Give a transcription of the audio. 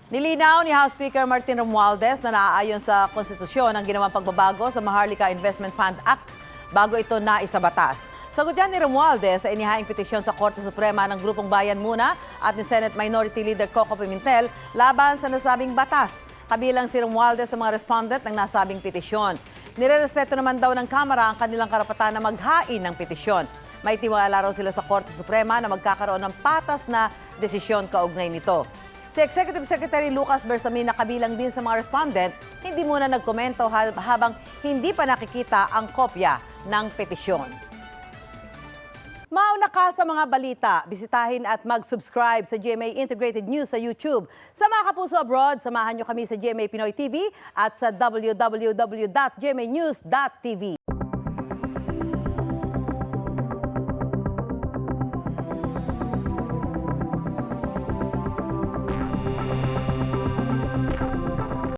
Nilinaw ni House Speaker Martin Romualdez na naaayon sa konstitusyon ang ginawang pagbabago sa Maharlika Investment Fund Act bago ito naisabatas. Sagot yan ni Romualdez sa inihaing petisyon sa Korte Suprema ng Grupong Bayan Muna at ni Senate Minority Leader Coco Pimentel laban sa nasabing batas. Kabilang si Romualdez sa mga respondent ng nasabing petisyon. Nirerespeto naman daw ng Kamara ang kanilang karapatan na maghain ng petisyon. May tiwala raw sila sa Korte Suprema na magkakaroon ng patas na desisyon kaugnay nito. Si Executive Secretary Lucas Bersamin na kabilang din sa mga respondent, hindi muna nagkomento habang hindi pa nakikita ang kopya ng petisyon. Mauna ka sa mga balita, bisitahin at mag-subscribe sa GMA Integrated News sa YouTube. Sa mga kapuso abroad, samahan nyo kami sa GMA Pinoy TV at sa www.gmanews.tv.